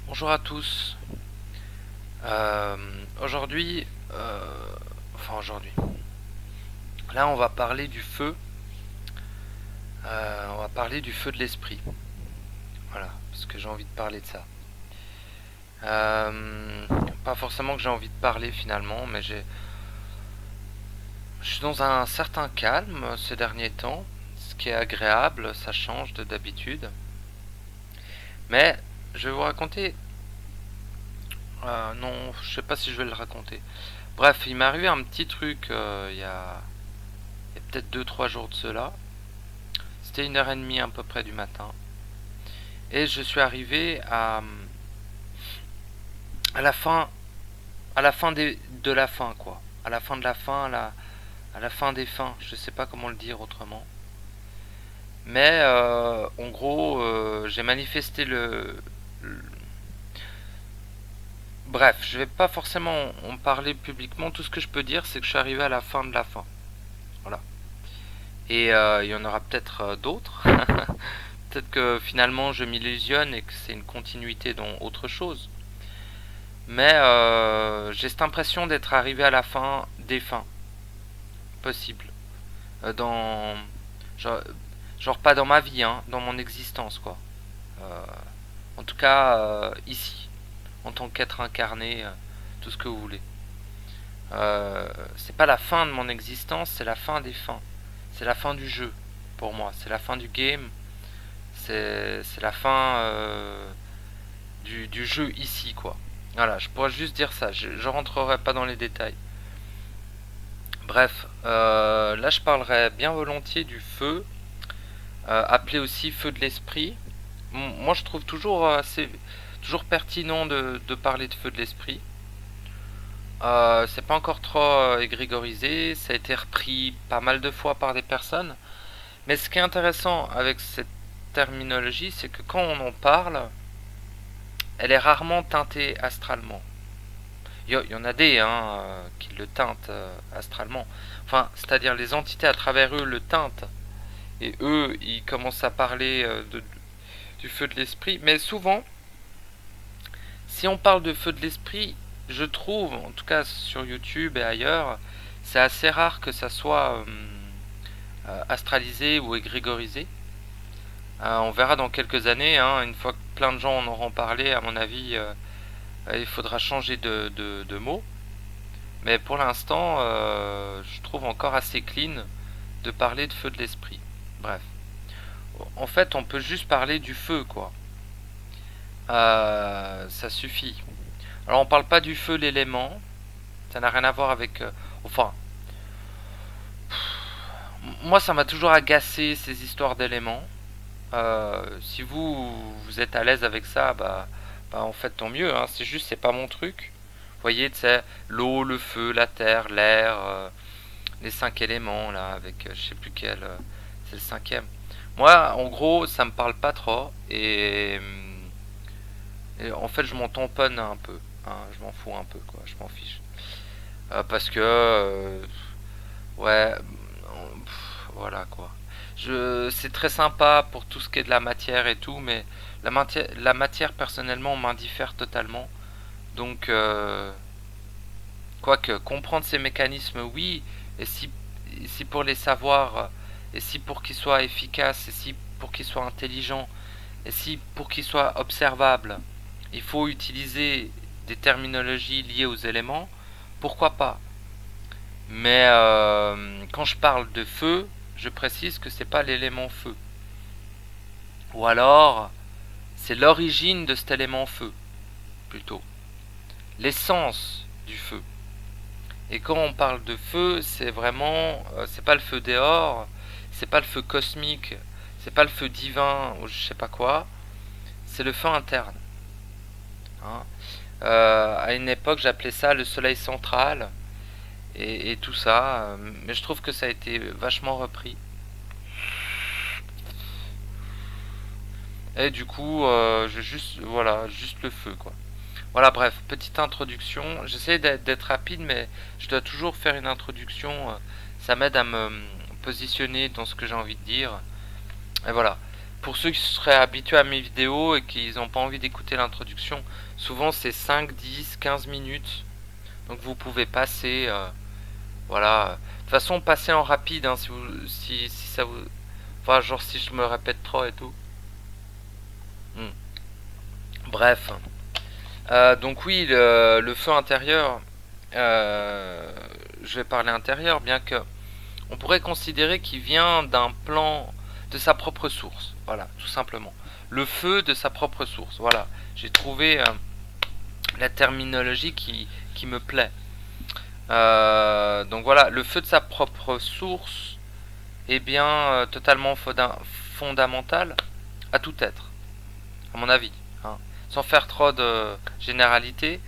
Bonjour à tous. Euh, aujourd'hui, aujourd'hui, là on va parler du feu. On va parler du feu de l'esprit. Voilà, parce que j'ai envie de parler de ça. Euh, Pas forcément que j'ai envie de parler finalement, mais je suis dans un certain calme ces derniers temps, ce qui est agréable, ça change de d'habitude. Mais je vais vous raconter. Non, je sais pas si je vais le raconter. Bref, il m'est arrivé un petit truc il y a peut-être deux-trois jours de cela. C'était 1h30 à peu près du matin. Et je suis arrivé à la fin, de la fin, quoi. À la fin de la fin, à la fin des fins. Je sais pas comment le dire autrement. Mais en gros, j'ai manifesté Bref, je vais pas forcément en parler publiquement. Tout ce que je peux dire, c'est que je suis arrivé à la fin de la fin. Voilà. Et il y en aura peut-être d'autres. Peut-être que finalement je m'illusionne et que c'est une continuité dans autre chose. Mais j'ai cette impression d'être arrivé à la fin des fins possibles. Dans genre, genre pas dans ma vie, hein, dans mon existence quoi. Euh, En tout cas ici, en tant qu'être incarné, tout ce que vous voulez. C'est pas la fin de mon existence, c'est la fin des fins. C'est la fin du jeu pour moi. C'est la fin du game. C'est la fin du jeu ici quoi. Voilà, je pourrais juste dire ça. Je rentrerai pas dans les détails. Bref, là je parlerai bien volontiers du feu, appelé aussi feu de l'esprit. Moi je trouve toujours pertinent de parler de feu de l'esprit. C'est pas encore trop égrégorisé, ça a été repris pas mal de fois par des personnes. Mais ce qui est intéressant avec cette terminologie, c'est que quand on en parle, elle est rarement teintée astralement. Il y en a des qui le teintent astralement. Enfin, c'est-à-dire les entités à travers eux le teintent. Et eux, ils commencent à parler du feu de l'esprit. Mais souvent, si on parle de feu de l'esprit, je trouve, en tout cas sur YouTube et ailleurs, c'est assez rare que ça soit astralisé ou égrégorisé. On verra dans quelques années, hein, une fois que plein de gens en auront parlé, à mon avis, il faudra changer de mots. Mais pour l'instant, je trouve encore assez clean de parler de feu de l'esprit. Bref. En fait, on peut juste parler du feu, quoi. Ça suffit. Alors, on parle pas du feu, l'élément. Ça n'a rien à voir avec. Enfin, moi, ça m'a toujours agacé ces histoires d'éléments. Si vous êtes à l'aise avec ça, bah en fait, tant mieux. Hein. C'est juste, c'est pas mon truc. Vous voyez, c'est l'eau, le feu, la terre, l'air, les cinq éléments, là, avec je sais plus quel. C'est le cinquième. Moi, en gros, ça me parle pas trop. Et en fait, je m'en tamponne un peu. Hein, je m'en fous un peu, quoi. Je m'en fiche. Parce que, ouais, voilà, quoi. C'est très sympa pour tout ce qui est de la matière et tout, mais la matière personnellement, m'indiffère totalement. Donc, quoique, comprendre ces mécanismes, oui, et si pour les savoir, et si pour qu'ils soient efficaces, et si pour qu'ils soient intelligents, et si pour qu'ils soient observables, il faut utiliser des terminologies liées aux éléments, pourquoi pas. Mais quand je parle de feu, je précise que c'est pas l'élément feu. Ou alors, c'est l'origine de cet élément feu, plutôt. L'essence du feu. Et quand on parle de feu, c'est vraiment, c'est pas le feu dehors, c'est pas le feu cosmique, c'est pas le feu divin ou je sais pas quoi, c'est le feu interne. Hein. À une époque, j'appelais ça le soleil central et tout ça, mais je trouve que ça a été vachement repris. Et du coup, voilà, juste le feu, quoi. Voilà, bref, petite introduction. J'essaie d'être rapide, mais je dois toujours faire une introduction. Ça m'aide à me positionner dans ce que j'ai envie de dire. Et voilà. Pour ceux qui seraient habitués à mes vidéos et qui n'ont pas envie d'écouter l'introduction, souvent c'est 5, 10, 15 minutes. Donc vous pouvez passer, voilà. De toute façon, passez en rapide, hein, si ça vous... Enfin, genre si je me répète trop et tout. Hmm. Bref. Donc oui, le feu intérieur, je vais parler intérieur, bien que on pourrait considérer qu'il vient d'un plan de sa propre source. Voilà, tout simplement. Le feu de sa propre source. Voilà, j'ai trouvé la terminologie qui me plaît. Donc voilà, le feu de sa propre source est bien totalement fondamental à tout être, à mon avis. Hein. Sans faire trop de généralité.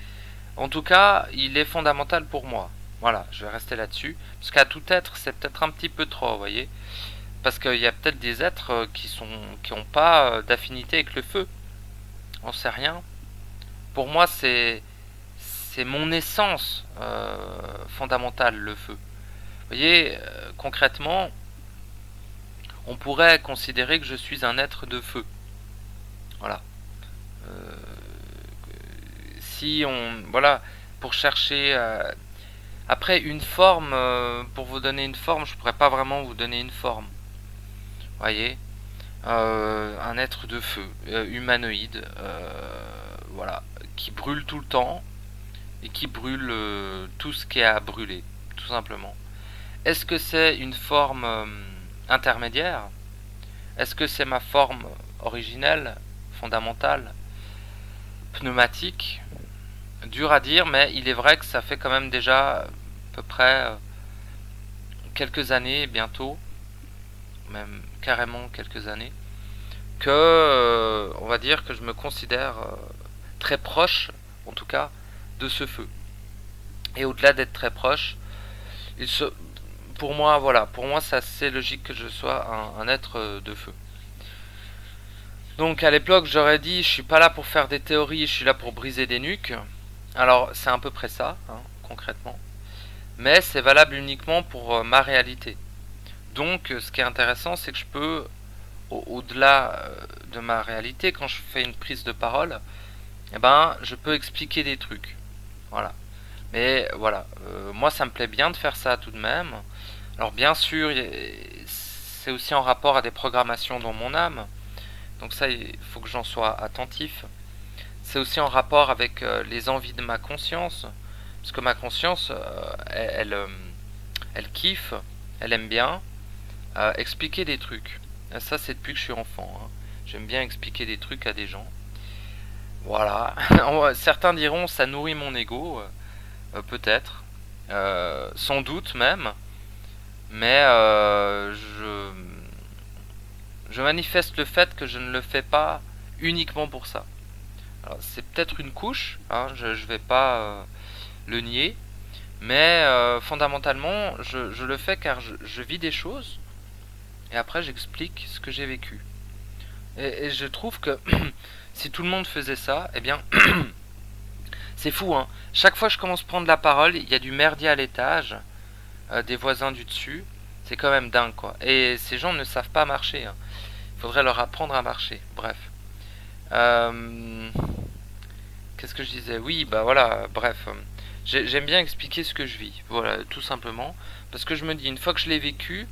En tout cas, il est fondamental pour moi. Voilà, je vais rester là-dessus. Parce qu'à tout être, c'est peut-être un petit peu trop, vous voyez. Parce qu'il y a peut-être des êtres qui ont pas d'affinité avec le feu. On sait rien. Pour moi, c'est mon essence fondamentale, le feu. Vous voyez, concrètement, on pourrait considérer que je suis un être de feu. Voilà. Euh, si on, voilà, pour chercher après une forme, pour vous donner une forme, je pourrais pas vraiment vous donner une forme. Vous voyez, un être de feu, humanoïde, voilà, qui brûle tout le temps et qui brûle tout ce qui est à brûler, tout simplement. Est-ce que c'est une forme intermédiaire? Est-ce que c'est ma forme originelle, fondamentale, pneumatique? Dur à dire, mais il est vrai que ça fait quand même déjà à peu près quelques années, bientôt, même carrément quelques années, que on va dire que je me considère très proche, en tout cas, de ce feu. Et au-delà d'être très proche, il se, pour moi, voilà, pour moi, c'est assez logique que je sois un être de feu. Donc à l'époque, j'aurais dit, je suis pas là pour faire des théories, je suis là pour briser des nuques. Alors c'est à peu près ça, hein, concrètement. Mais c'est valable uniquement pour ma réalité. Donc ce qui est intéressant, c'est que je peux, au-delà de ma réalité, quand je fais une prise de parole, eh ben, je peux expliquer des trucs. Voilà. Mais voilà, moi ça me plaît bien de faire ça tout de même. Alors bien sûr, c'est aussi en rapport à des programmations dans mon âme. Donc ça, il faut que j'en sois attentif. C'est aussi en rapport avec les envies de ma conscience. Parce que ma conscience, elle kiffe, elle aime bien expliquer des trucs. Et ça, c'est depuis que je suis enfant. Hein. J'aime bien expliquer des trucs à des gens. Voilà. Certains diront ça nourrit mon ego. Peut-être. Sans doute même. Mais je manifeste le fait que je ne le fais pas uniquement pour ça. Alors, c'est peut-être une couche, hein, je ne vais pas le nier, mais fondamentalement, je le fais car je vis des choses et après j'explique ce que j'ai vécu. Et je trouve que si tout le monde faisait ça, eh bien, c'est fou, hein. Chaque fois que je commence à prendre la parole, il y a du merdier à l'étage, des voisins du dessus. C'est quand même dingue, quoi. Et ces gens ne savent pas marcher. Hein. Il faudrait leur apprendre à marcher. Bref. Euh, Qu'est-ce que je disais? Oui, bah voilà, bref. J'aime bien expliquer ce que je vis. Voilà, tout simplement. Parce que je me dis, une fois que je l'ai vécu,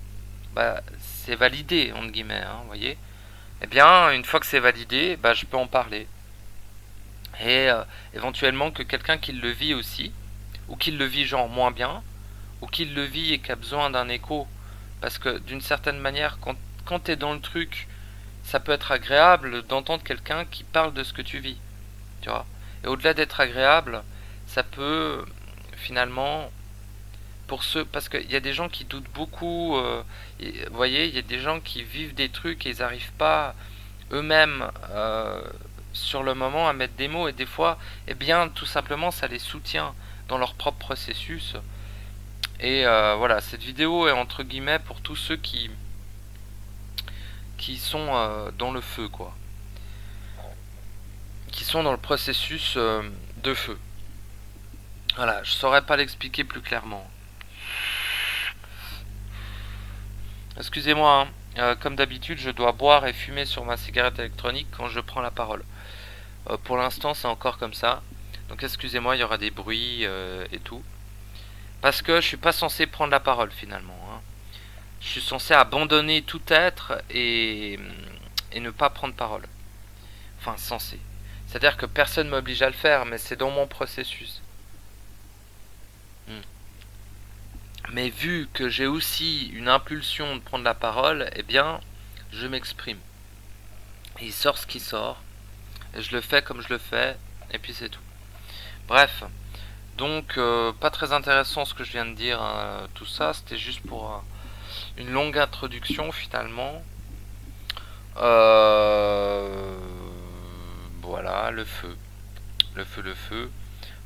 bah, c'est validé, entre guillemets, hein, vous voyez. Eh bien, une fois que c'est validé, bah, je peux en parler. Et éventuellement que quelqu'un qui le vit aussi, ou qui le vit genre moins bien, ou qui le vit et qui a besoin d'un écho. Parce que d'une certaine manière, quand tu es dans le truc, ça peut être agréable d'entendre quelqu'un qui parle de ce que tu vis. Tu vois. Et au-delà d'être agréable, ça peut finalement, pour ceux, parce qu'il y a des gens qui doutent beaucoup, vous voyez, il y a des gens qui vivent des trucs et ils n'arrivent pas eux-mêmes sur le moment à mettre des mots et des fois, eh bien, tout simplement, ça les soutient dans leur propre processus. Et voilà, cette vidéo est entre guillemets pour tous ceux qui sont dans le feu, quoi. Qui sont dans le processus de feu. Voilà, je saurais pas l'expliquer plus clairement. Excusez-moi, hein. Comme d'habitude, je dois boire et fumer sur ma cigarette électronique quand je prends la parole. Pour l'instant, c'est encore comme ça. Donc excusez-moi, il y aura des bruits et tout. Parce que je suis pas censé prendre la parole finalement, hein. Je suis censé abandonner tout être et ne pas prendre parole. Enfin, censé. C'est-à-dire que personne ne m'oblige à le faire, mais c'est dans mon processus. Hmm. Mais vu que j'ai aussi une impulsion de prendre la parole, eh bien, je m'exprime. Et il sort ce qui sort, et je le fais comme je le fais, et puis c'est tout. Bref, donc pas très intéressant ce que je viens de dire, hein, tout ça, c'était juste pour une longue introduction finalement. Euh, voilà, le feu. Le feu, le feu.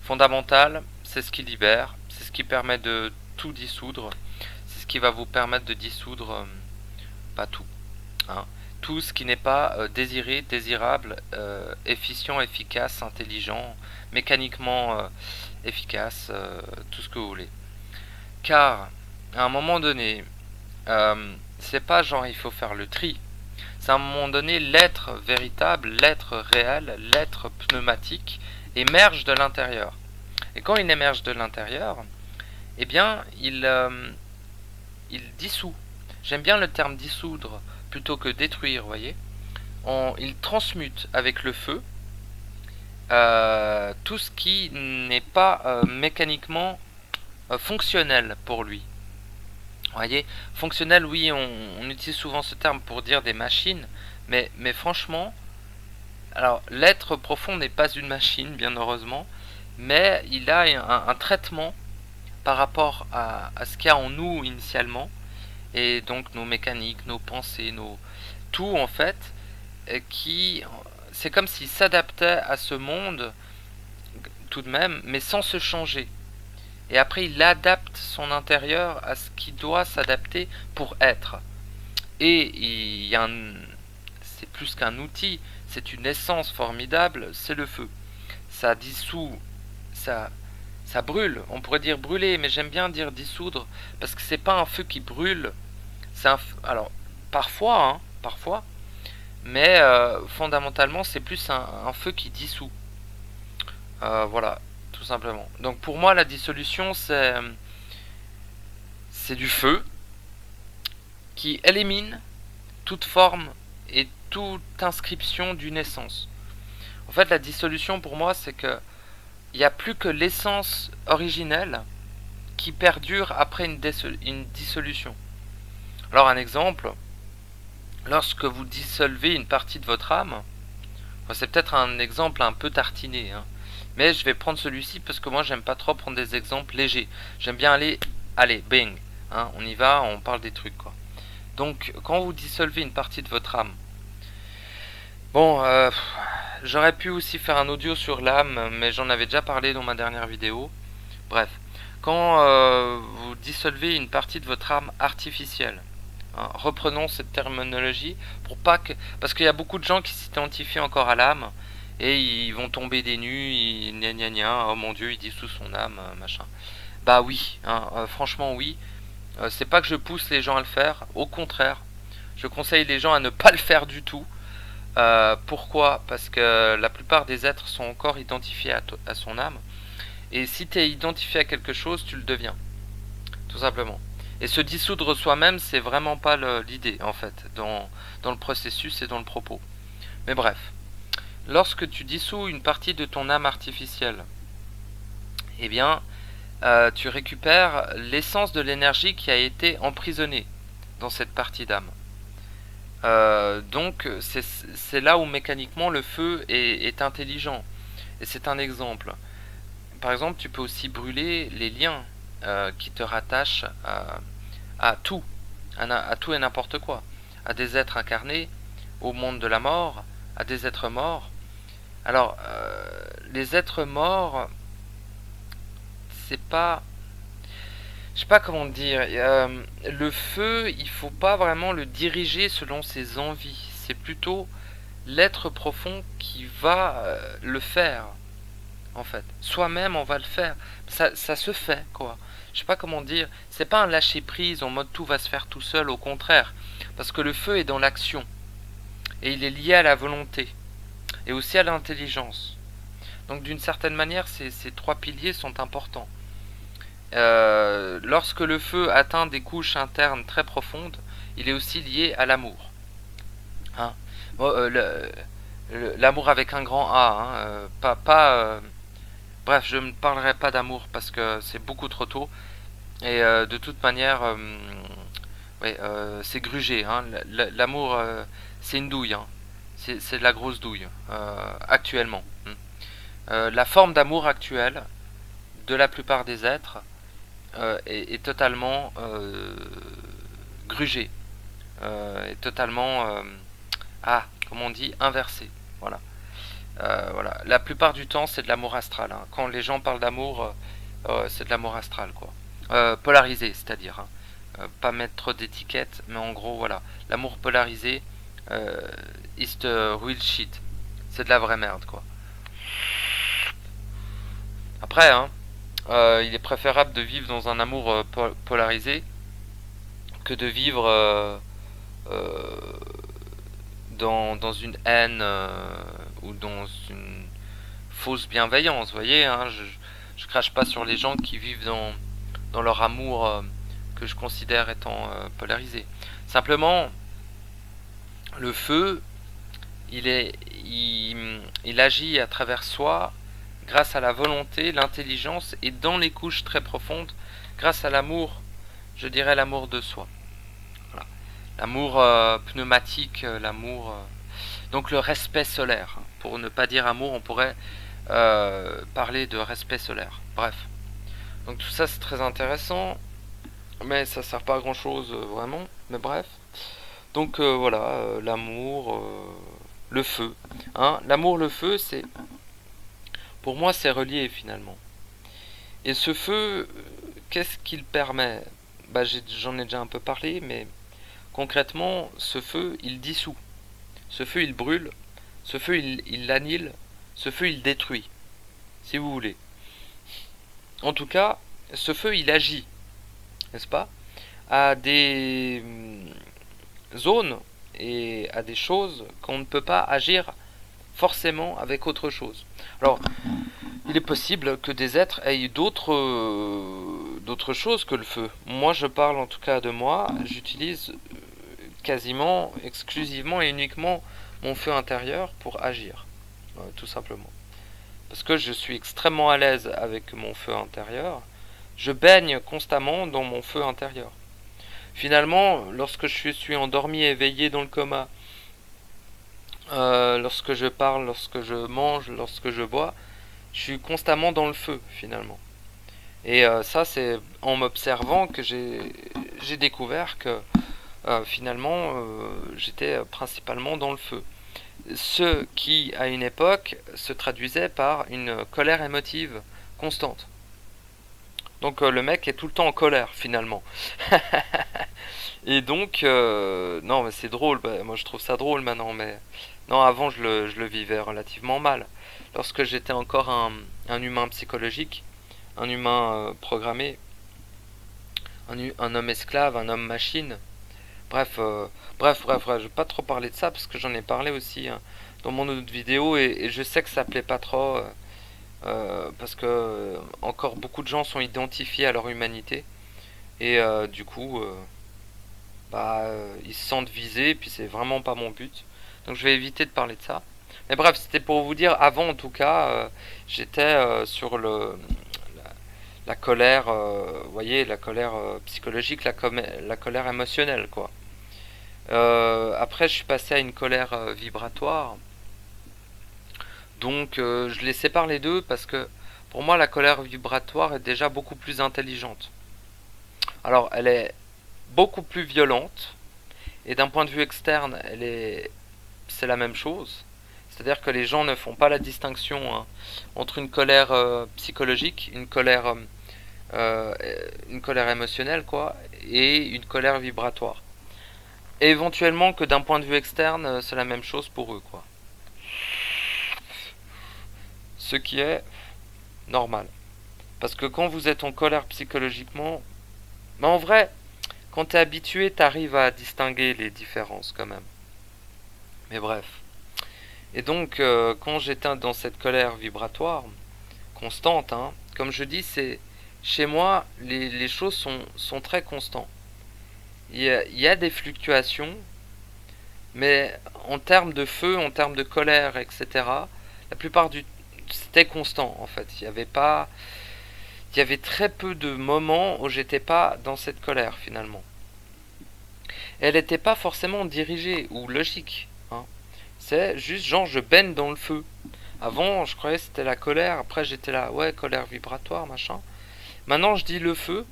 Fondamental, c'est ce qui libère, c'est ce qui permet de tout dissoudre, c'est ce qui va vous permettre de dissoudre, pas tout, hein, tout ce qui n'est pas désiré, désirable, efficient, efficace, intelligent, mécaniquement efficace, tout ce que vous voulez. Car, à un moment donné, c'est pas genre il faut faire le tri, c'est à un moment donné l'être véritable, l'être réel, l'être pneumatique émerge de l'intérieur. Et quand il émerge de l'intérieur, eh bien, il dissout. J'aime bien le terme dissoudre plutôt que détruire, vous voyez. Il transmute avec le feu tout ce qui n'est pas mécaniquement fonctionnel pour lui. Vous voyez, fonctionnel, oui, on utilise souvent ce terme pour dire des machines, mais franchement, alors l'être profond n'est pas une machine, bien heureusement, mais il a un traitement par rapport à ce qu'il y a en nous initialement, et donc nos mécaniques, nos pensées, tout en fait, qui c'est comme s'il s'adaptait à ce monde tout de même, mais sans se changer. Et après, il adapte son intérieur à ce qui doit s'adapter pour être. Et il y a c'est plus qu'un outil, c'est une essence formidable, c'est le feu. Ça dissout, ça, ça brûle. On pourrait dire brûler, mais j'aime bien dire dissoudre parce que c'est pas un feu qui brûle. C'est alors parfois, hein, parfois, mais fondamentalement, c'est plus un feu qui dissout. Voilà, tout simplement. Donc pour moi, la dissolution, c'est du feu qui élimine toute forme et toute inscription d'une essence. En fait, la dissolution pour moi, c'est que il n'y a plus que l'essence originelle qui perdure après une dissolution. Alors un exemple, lorsque vous dissolvez une partie de votre âme, c'est peut-être un exemple un peu tartiné, hein, mais je vais prendre celui-ci parce que moi j'aime pas trop prendre des exemples légers. J'aime bien allez, bing, hein, on y va, on parle des trucs quoi. Donc quand vous dissolvez une partie de votre âme, bon, j'aurais pu aussi faire un audio sur l'âme, mais j'en avais déjà parlé dans ma dernière vidéo. Bref, quand vous dissolvez une partie de votre âme artificielle, hein, reprenons cette terminologie pour pas que, parce qu'il y a beaucoup de gens qui s'identifient encore à l'âme et ils vont tomber des nues, gna gna gna, oh mon Dieu, il dissout son âme, machin. Bah oui, hein, franchement oui. C'est pas que je pousse les gens à le faire, au contraire, je conseille les gens à ne pas le faire du tout. Pourquoi? Parce que la plupart des êtres sont encore identifiés à son âme. Et si tu es identifié à quelque chose, tu le deviens. Tout simplement. Et se dissoudre soi-même, c'est vraiment pas l'idée, en fait, dans le processus et dans le propos. Mais bref. Lorsque tu dissous une partie de ton âme artificielle, eh bien, tu récupères l'essence de l'énergie qui a été emprisonnée dans cette partie d'âme. Donc c'est là où mécaniquement le feu est intelligent. Et c'est un exemple. Par exemple, tu peux aussi brûler les liens qui te rattachent à tout, à tout et n'importe quoi. À des êtres incarnés, au monde de la mort, à des êtres morts. Alors, les êtres morts, c'est pas... Je sais pas comment dire. Le feu, il faut pas vraiment le diriger selon ses envies. C'est plutôt l'être profond qui va le faire. en fait. Soi-même, on va le faire. Ça se fait, quoi. Je sais pas comment dire. C'est pas un lâcher prise en mode tout va se faire tout seul, au contraire. Parce que le feu est dans l'action. Et il est lié à la volonté. Et aussi à l'intelligence. Donc d'une certaine manière, ces trois piliers sont importants. Lorsque le feu atteint des couches internes très profondes, il est aussi lié à l'amour. Hein. Bon, l'amour avec un grand A. Hein, bref, je ne parlerai pas d'amour parce que c'est beaucoup trop tôt. Et de toute manière, ouais, c'est grugé. Hein. L'amour, c'est une douille. Hein. C'est de la grosse douille, actuellement. La forme d'amour actuelle de la plupart des êtres est totalement grugée. Est totalement, comment on dit, inversée. Voilà. Voilà. La plupart du temps, c'est de l'amour astral. Hein. Quand les gens parlent d'amour, c'est de l'amour astral, quoi. Polarisé, c'est-à-dire. Hein. Pas mettre trop d'étiquettes, mais en gros, voilà. L'amour polarisé, is the real shit. C'est de la vraie merde, quoi. Après, hein, il est préférable de vivre dans un amour polarisé que de vivre euh, dans une haine ou dans une fausse bienveillance. Vous voyez, hein, je crache pas sur les gens qui vivent dans leur amour que je considère étant polarisé. Simplement, le feu, il agit à travers soi grâce à la volonté, l'intelligence et dans les couches très profondes, grâce à l'amour, je dirais l'amour de soi. Voilà. L'amour pneumatique, l'amour... donc le respect solaire. Pour ne pas dire amour, on pourrait parler de respect solaire. Bref. Donc tout ça c'est très intéressant, mais ça sert pas à grand chose vraiment, mais bref. Donc voilà, l'amour, le feu. Hein. L'amour, le feu, c'est... Pour moi c'est relié finalement. Et ce feu, qu'est-ce qu'il permet? Bah, j'en ai déjà un peu parlé, mais concrètement, ce feu, il dissout. Ce feu, il brûle. Ce feu, il annihile. Ce feu, il détruit. Si vous voulez. En tout cas, ce feu, il agit, n'est-ce pas, à des zones et à des choses qu'on ne peut pas agir forcément avec autre chose. Alors, il est possible que des êtres aient d'autres choses que le feu. Moi, je parle en tout cas de moi. J'utilise quasiment, exclusivement et uniquement mon feu intérieur pour agir. Tout simplement. Parce que je suis extrêmement à l'aise avec mon feu intérieur. Je baigne constamment dans mon feu intérieur. Finalement, lorsque je suis endormi, éveillé dans le coma, lorsque je parle, lorsque je mange, lorsque je bois, je suis constamment dans le feu finalement. Et ça, c'est en m'observant que j'ai découvert que finalement j'étais principalement dans le feu. Ce qui, à une époque, se traduisait par une colère émotive constante. Donc le mec est tout le temps en colère finalement. Et donc, non mais c'est drôle, bah, moi je trouve ça drôle maintenant, mais non, avant je le vivais relativement mal. Lorsque j'étais encore un humain psychologique, un humain programmé, un homme esclave, un homme machine. Bref, je vais pas trop parler de ça parce que j'en ai parlé aussi hein, dans mon autre vidéo et je sais que ça plaît pas trop parce que encore beaucoup de gens sont identifiés à leur humanité et du coup, ils se sentent visés puis c'est vraiment pas mon but. Donc je vais éviter de parler de ça. Mais bref, c'était pour vous dire, avant en tout cas, j'étais sur la colère, vous voyez, la colère psychologique, la colère émotionnelle, quoi. Après, je suis passé à une colère vibratoire. Donc, je les sépare les deux parce que pour moi, la colère vibratoire est déjà beaucoup plus intelligente. Alors, elle est beaucoup plus violente et d'un point de vue externe, c'est la même chose. C'est-à-dire que les gens ne font pas la distinction hein, entre une colère psychologique, une colère émotionnelle, quoi, et une colère vibratoire. Et éventuellement que d'un point de vue externe, c'est la même chose pour eux, quoi. Ce qui est normal. Parce que quand vous êtes en colère psychologiquement, mais en vrai, quand t'es habitué, t'arrives à distinguer les différences quand même. Mais bref. Et donc, quand j'étais dans cette colère vibratoire, constante, hein, comme je dis, c'est chez moi, les choses sont très constantes. Il y a des fluctuations, mais en termes de feu, en termes de colère, etc., la plupart du c'était constant en fait. Il y avait très peu de moments où j'étais pas dans cette colère finalement. Elle n'était pas forcément dirigée ou logique, hein. C'est juste genre je baigne dans le feu. Avant, je croyais que c'était la colère. Après, j'étais là, ouais, colère vibratoire, machin. Maintenant, je dis le feu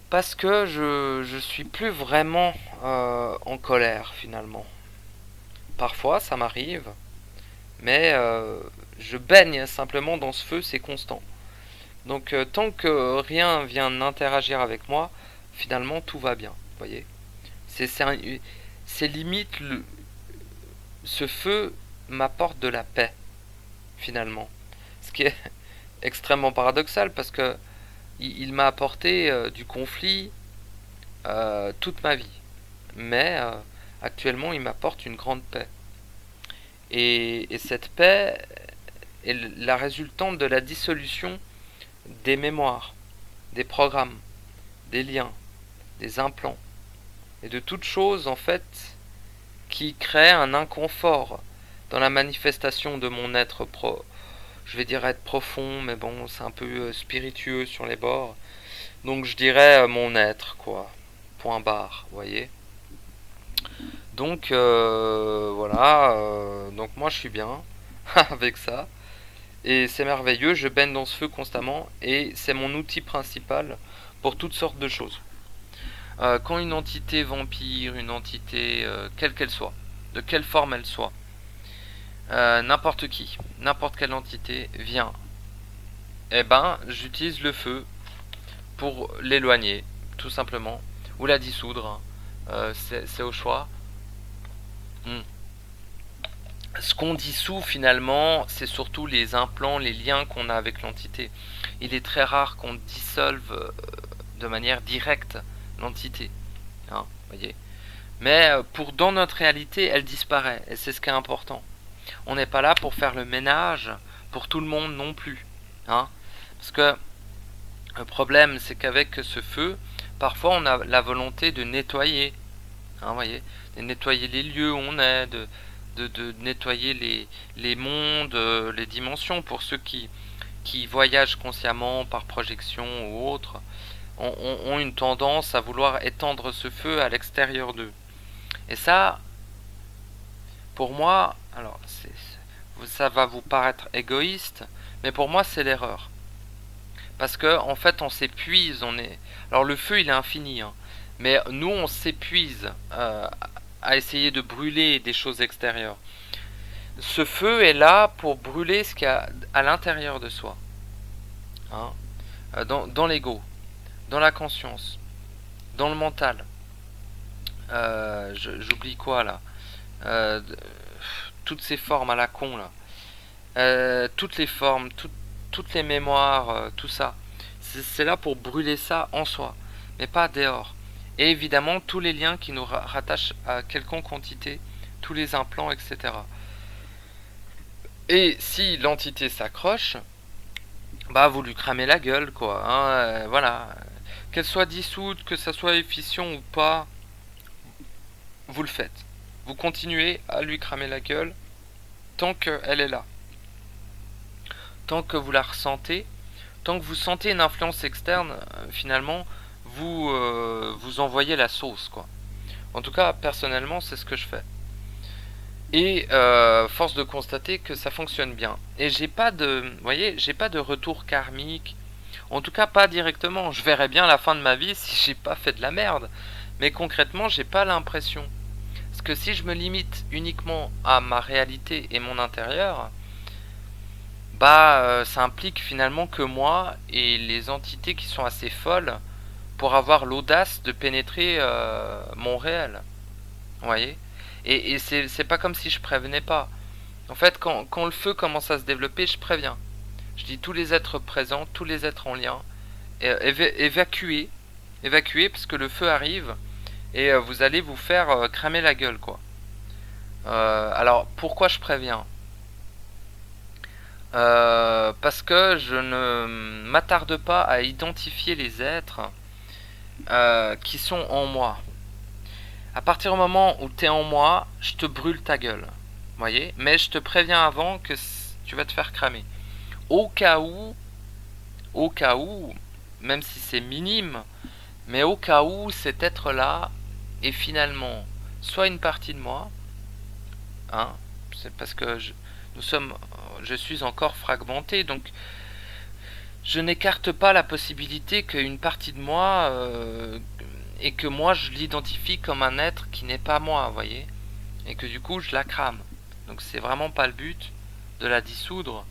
parce que je suis plus vraiment en colère finalement. Parfois, ça m'arrive, mais je baigne simplement dans ce feu, c'est constant. Donc, tant que rien vient interagir avec moi, finalement, tout va bien. Vous voyez, c'est limite ce feu m'apporte de la paix finalement. Ce qui est extrêmement paradoxal parce que il m'a apporté du conflit toute ma vie. Mais actuellement, il m'apporte une grande paix. Et cette paix est la résultante de la dissolution des mémoires, des programmes, des liens, des implants et de toute chose en fait qui crée un inconfort dans la manifestation de mon être je vais dire être profond, mais bon, c'est un peu spiritueux sur les bords. Donc je dirais mon être, quoi. Point barre, vous voyez. Donc voilà, donc moi je suis bien avec ça. Et c'est merveilleux, je baigne dans ce feu constamment et c'est mon outil principal pour toutes sortes de choses. Quand une entité vampire, une entité quelle qu'elle soit, de quelle forme elle soit, n'importe qui, n'importe quelle entité vient, eh ben j'utilise le feu pour l'éloigner, tout simplement, ou la dissoudre, c'est au choix. Hmm. Ce qu'on dissout finalement, c'est surtout les implants, les liens qu'on a avec l'entité. Il est très rare qu'on dissolve de manière directe l'entité, hein, voyez. Mais pour dans notre réalité, elle disparaît, et c'est ce qui est important. On n'est pas là pour faire le ménage pour tout le monde non plus, hein, parce que le problème, c'est qu'avec ce feu, parfois on a la volonté de nettoyer, hein, voyez, de nettoyer les lieux où on est, de nettoyer les mondes, les dimensions, pour ceux qui voyagent consciemment par projection ou autre, ont une tendance à vouloir étendre ce feu à l'extérieur d'eux. Et ça, pour moi, alors ça va vous paraître égoïste, mais pour moi c'est l'erreur. Parce que en fait on s'épuise, alors le feu il est infini, hein, mais nous on s'épuise à essayer de brûler des choses extérieures. Ce feu est là pour brûler ce qu'il y a à l'intérieur de soi, hein, dans l'ego, dans la conscience, dans le mental. J'oublie quoi là, euh, toutes ces formes à la con là, toutes les formes, toutes les mémoires, tout ça. C'est là pour brûler ça en soi, mais pas dehors. Et évidemment, tous les liens qui nous rattachent à quelconque entité, tous les implants, etc. Et si l'entité s'accroche, bah vous lui cramez la gueule, quoi, hein, voilà. Qu'elle soit dissoute, que ça soit efficient ou pas, vous le faites. Vous continuez à lui cramer la gueule tant qu'elle est là. Tant que vous la ressentez, tant que vous sentez une influence externe, finalement, vous envoyez la sauce, quoi. En tout cas, personnellement, c'est ce que je fais. Et force de constater que ça fonctionne bien. Et j'ai pas de, vous voyez, j'ai pas de retour karmique. En tout cas, pas directement. Je verrai bien la fin de ma vie si j'ai pas fait de la merde. Mais concrètement, j'ai pas l'impression. Parce que si je me limite uniquement à ma réalité et mon intérieur, bah ça implique finalement que moi et les entités qui sont assez folles pour avoir l'audace de pénétrer mon réel. Vous voyez. Et c'est pas comme si je prévenais pas. En fait, quand le feu commence à se développer, je préviens. Je dis tous les êtres présents, tous les êtres en lien. Évacuez. Évacuez parce que le feu arrive et vous allez vous faire cramer la gueule, quoi. Alors, pourquoi je préviens? Parce que je ne m'attarde pas à identifier les êtres qui sont en moi. À partir du moment où tu es en moi, je te brûle ta gueule. Voyez? Mais je te préviens avant que tu vas te faire cramer. Au cas où, même si c'est minime, mais au cas où cet être-là est finalement soit une partie de moi, hein, c'est parce que je suis encore fragmenté, donc je n'écarte pas la possibilité qu'une partie de moi et que moi je l'identifie comme un être qui n'est pas moi, vous voyez, et que du coup je la crame. Donc c'est vraiment pas le but de la dissoudre,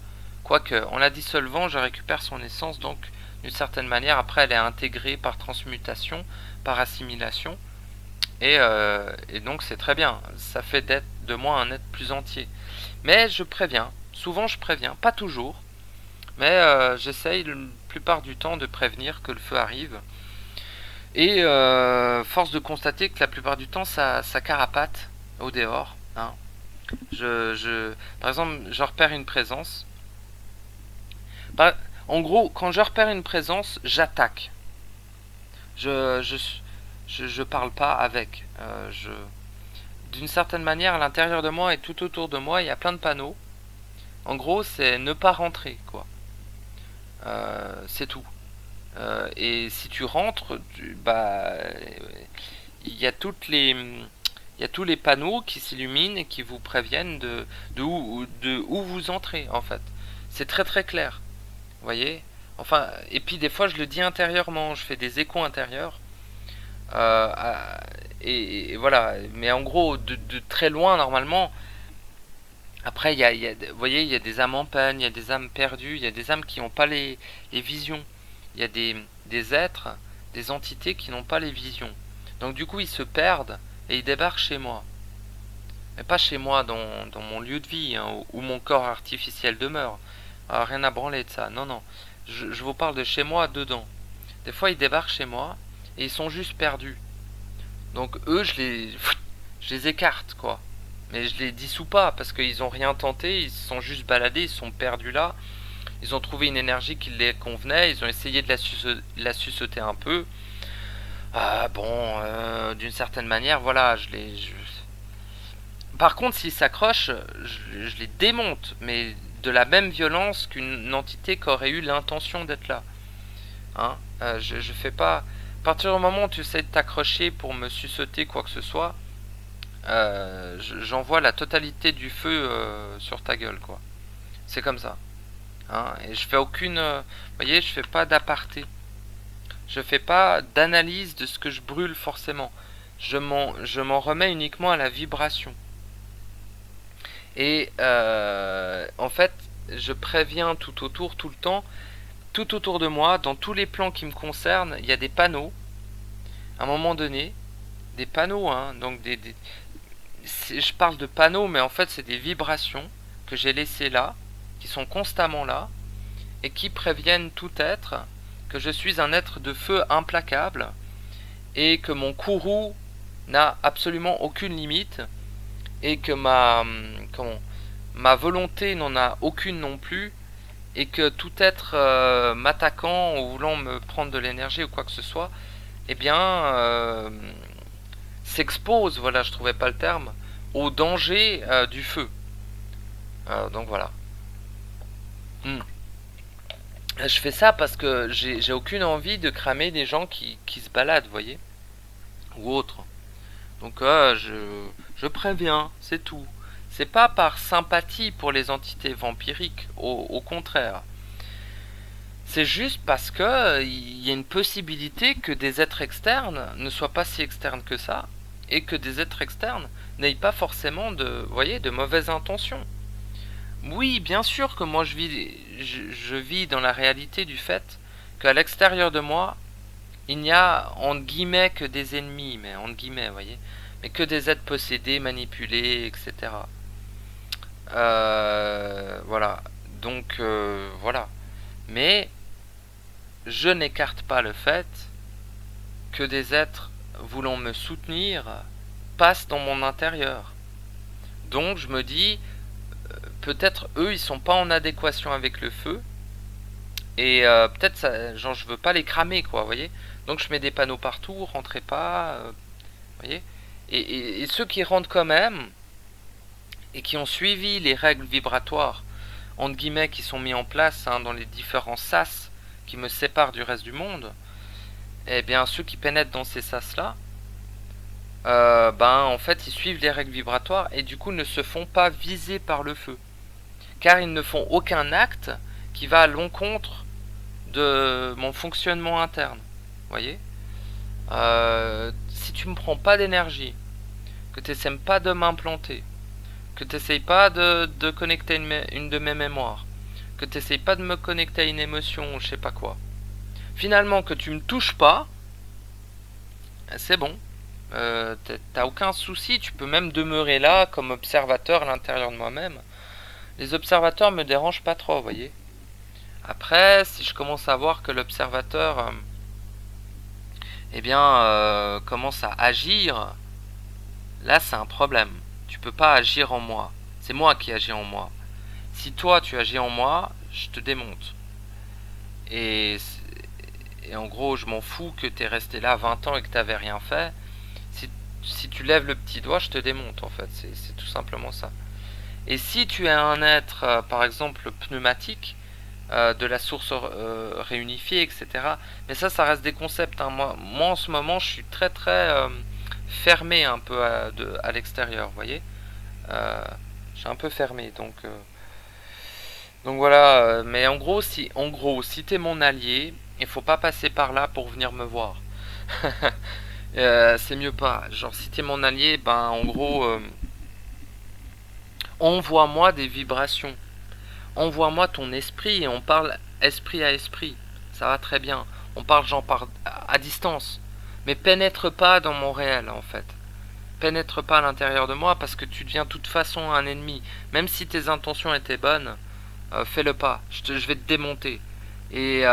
quoique en la dissolvant je récupère son essence, donc d'une certaine manière après elle est intégrée par transmutation, par assimilation, et donc c'est très bien, ça fait de moi un être plus entier. Mais je préviens, souvent je préviens, pas toujours, mais j'essaye la plupart du temps de prévenir que le feu arrive. Et force de constater que la plupart du temps ça carapate au dehors, hein. Par exemple, je repère une présence. Bah, en gros, quand je repère une présence, j'attaque. Je, je, je parle pas avec. D'une certaine manière, à l'intérieur de moi et tout autour de moi, il y a plein de panneaux. En gros, c'est ne pas rentrer, quoi. C'est tout. Et si tu rentres, il y a il y a tous les panneaux qui s'illuminent et qui vous préviennent de où vous entrez, en fait. C'est très très clair. Vous voyez? Enfin, et puis des fois je le dis intérieurement, je fais des échos intérieurs. euh, à- et voilà. Mais en gros, de très loin normalement. Après, vous voyez, il y a des âmes en peine, il y a des âmes perdues, il y a des âmes qui n'ont pas les visions. Il y a des êtres, des entités qui n'ont pas les visions. Donc du coup, ils se perdent et ils débarquent chez moi. Mais pas chez moi dans mon lieu de vie, hein, où mon corps artificiel demeure. Ah, rien à branler de ça. Non, non. Je vous parle de chez moi dedans. Des fois, ils débarquent chez moi et ils sont juste perdus. Donc eux, je les écarte, quoi. Mais je les dissous pas parce qu'ils ont rien tenté, ils se sont juste baladés, ils sont perdus là. Ils ont trouvé une énergie qui les convenait, ils ont essayé de la suceauter un peu. Ah bon, d'une certaine manière, voilà, Par contre, s'ils s'accrochent, je les démonte, mais de la même violence qu'une entité qui aurait eu l'intention d'être là. Hein, je fais pas. À partir du moment où tu essaies de t'accrocher pour me suceauter quoi que ce soit, j'envoie la totalité du feu sur ta gueule, quoi. C'est comme ça. Hein, et je fais aucune. Vous voyez, je fais pas d'aparté. Je fais pas d'analyse de ce que je brûle forcément. Je m'en remets uniquement à la vibration. Et en fait, je préviens tout autour, tout le temps, tout autour de moi, dans tous les plans qui me concernent, il y a des panneaux. À un moment donné, des panneaux, hein, donc je parle de panneaux, mais en fait, c'est des vibrations que j'ai laissées là, qui sont constamment là, et qui préviennent tout être que je suis un être de feu implacable, et que mon courroux n'a absolument aucune limite, et que ma volonté n'en a aucune non plus, et que tout être m'attaquant ou voulant me prendre de l'énergie ou quoi que ce soit, eh bien, s'expose, voilà, je trouvais pas le terme, au danger du feu. Donc voilà. Hmm. Je fais ça parce que j'ai aucune envie de cramer des gens qui se baladent, vous voyez, ou autres. Donc je préviens, c'est tout. C'est pas par sympathie pour les entités vampiriques, au contraire. C'est juste parce que il y a une possibilité que des êtres externes ne soient pas si externes que ça, et que des êtres externes n'aient pas forcément vous voyez, de mauvaises intentions. Oui, bien sûr que moi je vis dans la réalité du fait qu'à l'extérieur de moi, il n'y a entre guillemets que des ennemis, mais entre guillemets, vous voyez, mais que des êtres possédés, manipulés, etc. Voilà. Donc voilà. Mais je n'écarte pas le fait que des êtres voulant me soutenir passent dans mon intérieur. Donc je me dis, peut-être eux ils sont pas en adéquation avec le feu, et peut-être ça, genre je veux pas les cramer quoi, vous voyez. Donc je mets des panneaux partout, rentrez pas, vous voyez. Et ceux qui rentrent quand même, et qui ont suivi les règles vibratoires, entre guillemets, qui sont mis en place dans les différents sas qui me séparent du reste du monde, eh bien ceux qui pénètrent dans ces sas là, en fait ils suivent les règles vibratoires et du coup ne se font pas viser par le feu, car ils ne font aucun acte qui va à l'encontre de mon fonctionnement interne, vous voyez. Si tu me prends pas d'énergie, que tu n'essaies pas de m'implanter, que tu n'essayes pas de connecter une de mes mémoires, que tu n'essayes pas de me connecter à une émotion ou je sais pas quoi, finalement que tu me touches pas, c'est bon. T'as aucun souci, tu peux même demeurer là comme observateur à l'intérieur de moi-même. Les observateurs me dérangent pas trop, vous voyez. Après, si je commence à voir que l'observateur commence à agir, là c'est un problème. Tu peux pas agir en moi. C'est moi qui agis en moi. Si toi tu agis en moi, je te démonte. Et, et en gros, je m'en fous que t'es resté là 20 ans et que t'avais rien fait. Si tu lèves le petit doigt, je te démonte en fait. C'est tout simplement ça. Et si tu es un être, par exemple, pneumatique, de la source réunifiée, etc. Mais ça reste des concepts. Moi, en ce moment, je suis très très fermé un peu à l'extérieur, vous voyez. Je suis un peu fermé, donc voilà. Mais en gros, si t'es mon allié, il faut pas passer par là pour venir me voir. C'est mieux pas. Genre, si t'es mon allié, en gros, envoie-moi des vibrations. Envoie-moi ton esprit et on parle esprit à esprit. Ça va très bien. On parle à distance. Mais pénètre pas dans mon réel en fait. Pénètre pas à l'intérieur de moi parce que tu deviens de toute façon un ennemi. Même si tes intentions étaient bonnes, fais-le pas. Je vais te démonter. Et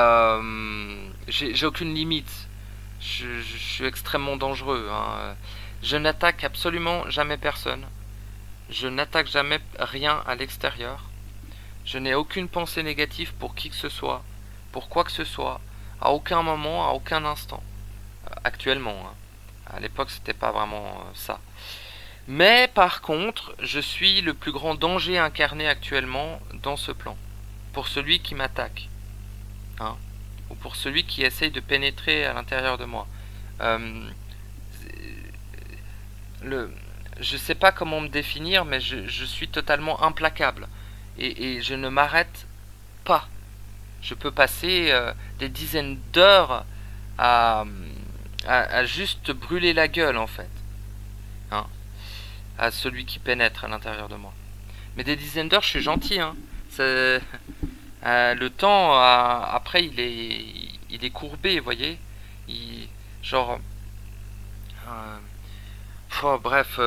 j'ai aucune limite. Je suis extrêmement dangereux. Je n'attaque absolument jamais personne. Je n'attaque jamais rien à l'extérieur. Je n'ai aucune pensée négative pour qui que ce soit, pour quoi que ce soit, à aucun moment, à aucun instant. Actuellement, à l'époque c'était pas vraiment ça. Mais par contre, je suis le plus grand danger incarné actuellement dans ce plan. Pour celui qui m'attaque. Ou pour celui qui essaye de pénétrer à l'intérieur de moi. Je sais pas comment me définir, mais je suis totalement implacable. Et je ne m'arrête pas. Je peux passer des dizaines d'heures à juste brûler la gueule en fait. À celui qui pénètre à l'intérieur de moi. Mais des dizaines d'heures, je suis gentil. Le temps, après, il est courbé, vous voyez. Genre... bref,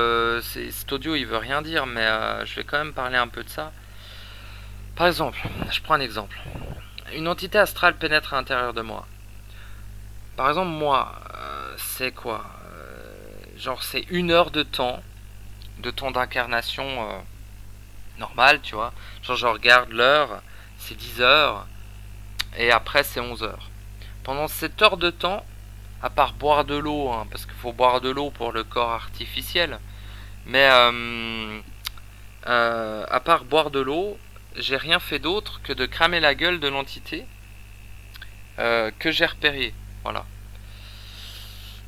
cet audio, il veut rien dire, mais je vais quand même parler un peu de ça. Par exemple, je prends un exemple. Une entité astrale pénètre à l'intérieur de moi. Par exemple, moi, c'est quoi genre, c'est 1 heure de temps d'incarnation normal, tu vois. Genre, je regarde l'heure, c'est 10 heures, et après, c'est 11 heures. Pendant cette heure de temps, à part boire de l'eau, parce qu'il faut boire de l'eau pour le corps artificiel, mais à part boire de l'eau, j'ai rien fait d'autre que de cramer la gueule de l'entité que j'ai repérée. Voilà.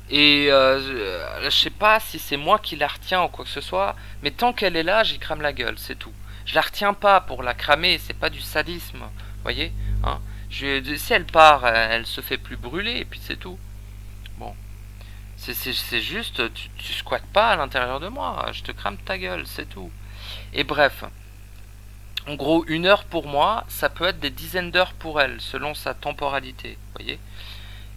Et je sais pas si c'est moi qui la retiens ou quoi que ce soit, mais tant qu'elle est là, j'y crame la gueule, c'est tout. Je la retiens pas pour la cramer, c'est pas du sadisme, voyez. Si elle part, elle se fait plus brûler, et puis c'est tout. Bon. C'est juste, tu squattes pas à l'intérieur de moi, je te crame ta gueule, c'est tout. Et bref. En gros, 1 heure pour moi, ça peut être des dizaines d'heures pour elle, selon sa temporalité, voyez.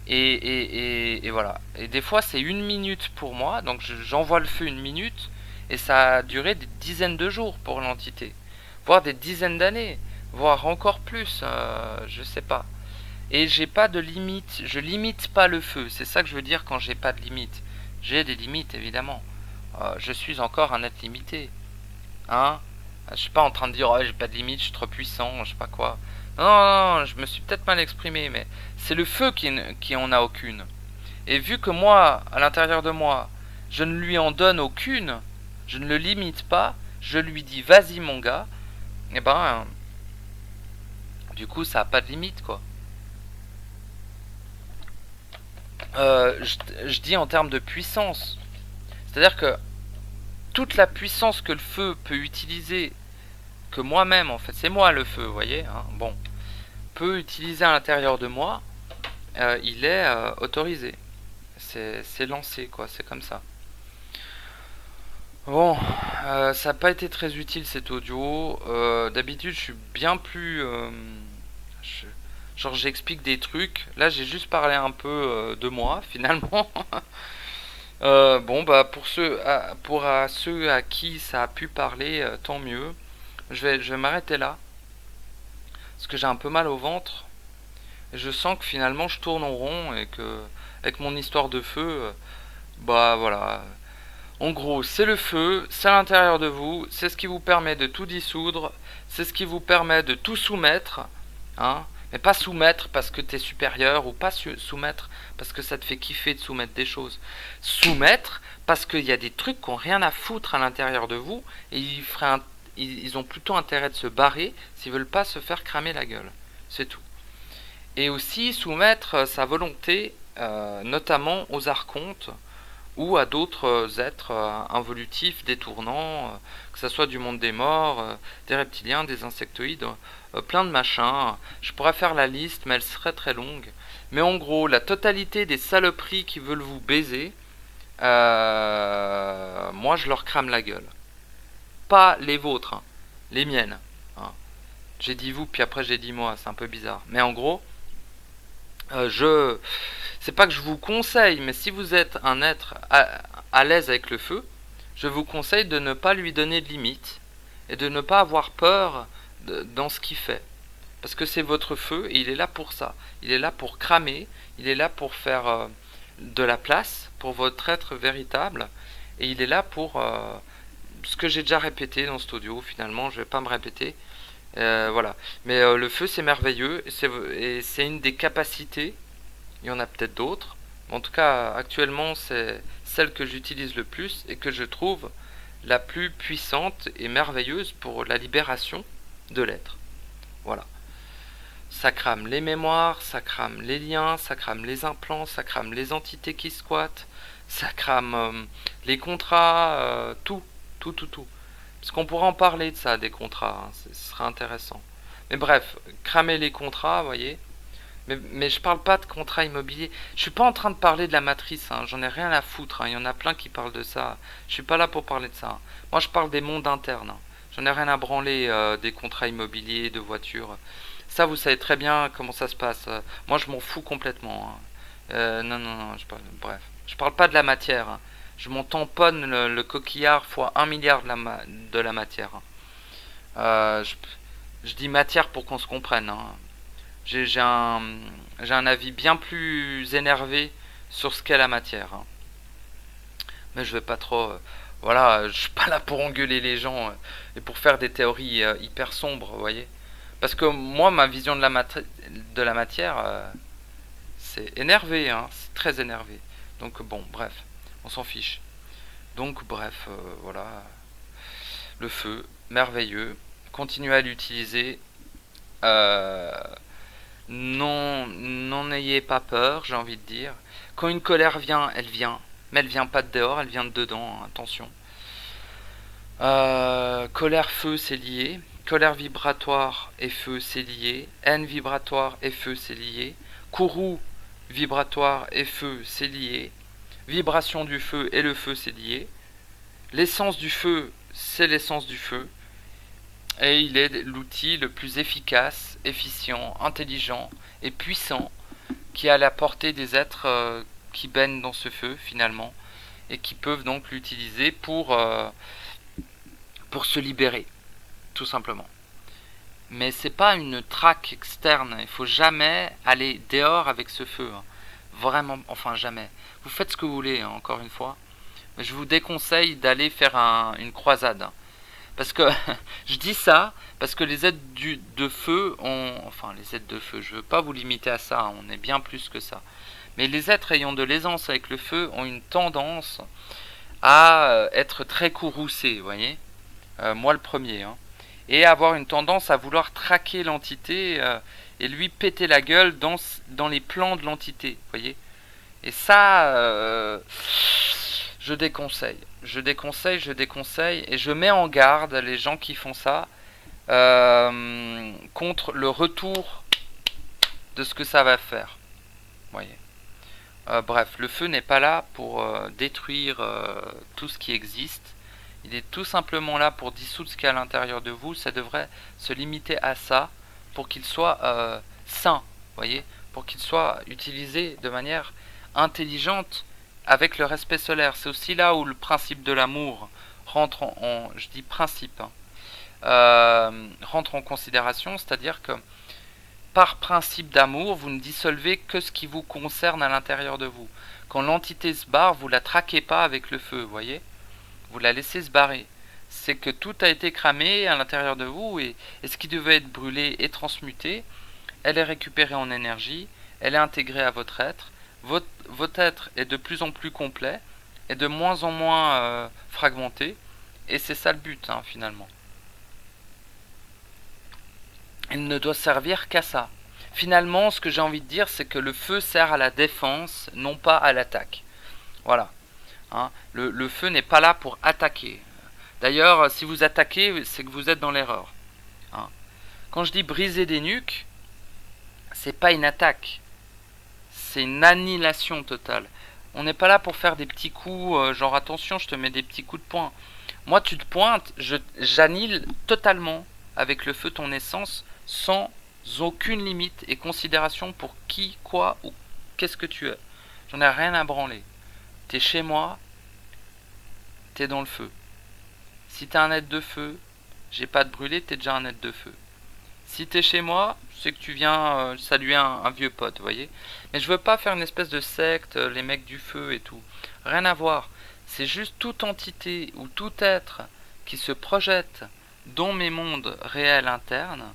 Et voilà. Et des fois, c'est 1 minute pour moi, donc j'envoie le feu 1 minute, et ça a duré des dizaines de jours pour l'entité, voire des dizaines d'années. voire encore plus, je sais pas. Et j'ai pas de limite, je limite pas le feu, c'est ça que je veux dire quand j'ai pas de limite. J'ai des limites évidemment. Je suis encore un être limité, hein. Je suis pas en train de dire oh, j'ai pas de limite, je suis trop puissant, je sais pas quoi. Non, non, non, je me suis peut-être mal exprimé, mais c'est le feu qui en a aucune. Et vu que moi, à l'intérieur de moi, je ne lui en donne aucune, je ne le limite pas, je lui dis vas-y mon gars, et ben, du coup ça a pas de limite quoi. Je dis en termes de puissance. C'est-à-dire que toute la puissance que le feu peut utiliser, que moi-même, en fait, c'est moi le feu, vous voyez, hein, bon, peut utiliser à l'intérieur de moi, il est autorisé. C'est lancé, quoi, c'est comme ça. Bon, ça n'a pas été très utile cet audio. D'habitude, je suis bien plus. Je- genre, j'explique des trucs. Là, j'ai juste parlé un peu de moi, finalement. Bon, bah pour ceux à qui ça a pu parler, tant mieux. Je vais m'arrêter là parce que j'ai un peu mal au ventre. Et je sens que finalement je tourne en rond et que avec mon histoire de feu, bah voilà. En gros, c'est le feu, c'est à l'intérieur de vous, c'est ce qui vous permet de tout dissoudre, c'est ce qui vous permet de tout soumettre, hein. Mais pas soumettre parce que t'es supérieur ou pas soumettre parce que ça te fait kiffer de soumettre des choses. Soumettre parce qu'il y a des trucs qui n'ont rien à foutre à l'intérieur de vous et ils ont plutôt intérêt de se barrer s'ils veulent pas se faire cramer la gueule. C'est tout. Et aussi soumettre sa volonté, notamment aux archontes ou à d'autres êtres involutifs, détournants, que ce soit du monde des morts, des reptiliens, des insectoïdes, plein de machins. Je pourrais faire la liste, mais elle serait très longue. Mais en gros, la totalité des saloperies qui veulent vous baiser, moi je leur crame la gueule. Pas les vôtres, hein, les miennes, hein. J'ai dit vous, puis après j'ai dit moi, c'est un peu bizarre. Mais en gros, je c'est pas que je vous conseille, mais si vous êtes un être à l'aise avec le feu, je vous conseille de ne pas lui donner de limites et de ne pas avoir peur dans ce qu'il fait. Parce que c'est votre feu et il est là pour ça. Il est là pour cramer, il est là pour faire de la place pour votre être véritable et il est là pour ce que j'ai déjà répété dans cet audio. Finalement, je vais pas me répéter. Voilà. Mais le feu, c'est merveilleux et c'est une des capacités. Il y en a peut-être d'autres. En tout cas, actuellement, c'est celle que j'utilise le plus et que je trouve la plus puissante et merveilleuse pour la libération de l'être. Voilà. Ça crame les mémoires, ça crame les liens, ça crame les implants, ça crame les entités qui squattent, ça crame les contrats, tout, tout, tout, tout. Parce qu'on pourra en parler de ça, des contrats, hein, ce sera intéressant. Mais bref, cramer les contrats, vous voyez. Mais je parle pas de contrat immobilier. Je suis pas en train de parler de la matrice, hein, j'en ai rien à foutre, hein. Il y en a plein qui parlent de ça. Je suis pas là pour parler de ça, hein. Moi, je parle des mondes internes, hein. J'en ai rien à branler des contrats immobiliers, de voitures. Ça, vous savez très bien comment ça se passe. Moi, je m'en fous complètement, hein. Non, non, non, bref. Je parle pas de la matière, hein. Je m'en tamponne le coquillard fois 1 milliard de la matière, hein. Euh, je, je dis matière pour qu'on se comprenne, hein. J'ai un avis bien plus énervé sur ce qu'est la matière, hein. Mais je vais pas trop. Voilà, je suis pas là pour engueuler les gens et pour faire des théories hyper sombres, vous voyez. Parce que moi, ma vision de la matière, c'est énervé, hein, c'est très énervé. Donc bon, bref, on s'en fiche. Donc bref, voilà, le feu, merveilleux. Continuez à l'utiliser. Euh, non, n'en ayez pas peur, j'ai envie de dire. Quand une colère vient, elle vient. Mais elle vient pas de dehors, elle vient de dedans, hein, attention. Colère, feu, c'est lié. Colère vibratoire et feu, c'est lié. Haine vibratoire et feu, c'est lié. Courroux vibratoire et feu, c'est lié. Vibration du feu et le feu, c'est lié. L'essence du feu, c'est l'essence du feu. Et il est l'outil le plus efficace, efficient, intelligent et puissant qui est à la portée des êtres qui baignent dans ce feu finalement et qui peuvent donc l'utiliser pour se libérer, tout simplement. Mais c'est pas une traque externe. Il faut jamais aller dehors avec ce feu, hein. Vraiment, enfin jamais. Vous faites ce que vous voulez, hein, encore une fois. Mais je vous déconseille d'aller faire une croisade, hein. Parce que je dis ça parce que les aides de feu ont, enfin les aides de feu, je veux pas vous limiter à ça, hein, on est bien plus que ça. Mais les êtres ayant de l'aisance avec le feu ont une tendance à être très courroucés, vous voyez. Moi le premier, hein. Et avoir une tendance à vouloir traquer l'entité et lui péter la gueule dans les plans de l'entité, vous voyez. Et ça, je déconseille. Je déconseille. Et je mets en garde les gens qui font ça contre le retour de ce que ça va faire. Vous voyez. Bref, le feu n'est pas là pour détruire tout ce qui existe. Il est tout simplement là pour dissoudre ce qu'il y a à l'intérieur de vous. Ça devrait se limiter à ça pour qu'il soit sain, vous voyez, pour qu'il soit utilisé de manière intelligente avec le respect solaire. C'est aussi là où le principe de l'amour rentre je dis principe, hein, rentre en considération, c'est-à-dire que par principe d'amour, vous ne dissolvez que ce qui vous concerne à l'intérieur de vous. Quand l'entité se barre, vous la traquez pas avec le feu, vous voyez. Vous la laissez se barrer. C'est que tout a été cramé à l'intérieur de vous et ce qui devait être brûlé est transmuté. Elle est récupérée en énergie, elle est intégrée à votre être. Votre être est de plus en plus complet et de moins en moins fragmenté. Et c'est ça le but, hein, finalement. Il ne doit servir qu'à ça. Finalement, ce que j'ai envie de dire, c'est que le feu sert à la défense, non pas à l'attaque. Voilà. Hein, le feu n'est pas là pour attaquer. D'ailleurs, si vous attaquez, c'est que vous êtes dans l'erreur. Hein. Quand je dis briser des nuques, c'est pas une attaque, c'est une annihilation totale. On n'est pas là pour faire des petits coups, genre attention, je te mets des petits coups de poing. Moi, tu te pointes, j'annihile totalement avec le feu ton essence, sans aucune limite et considération pour qui, quoi ou qu'est-ce que tu es. J'en ai rien à branler. T'es chez moi, t'es dans le feu. Si t'es un être de feu, j'ai pas de brûler, t'es déjà un être de feu. Si t'es chez moi, c'est que tu viens saluer un vieux pote, vous voyez. Mais je veux pas faire une espèce de secte, les mecs du feu et tout. Rien à voir. C'est juste toute entité ou tout être qui se projette dans mes mondes réels internes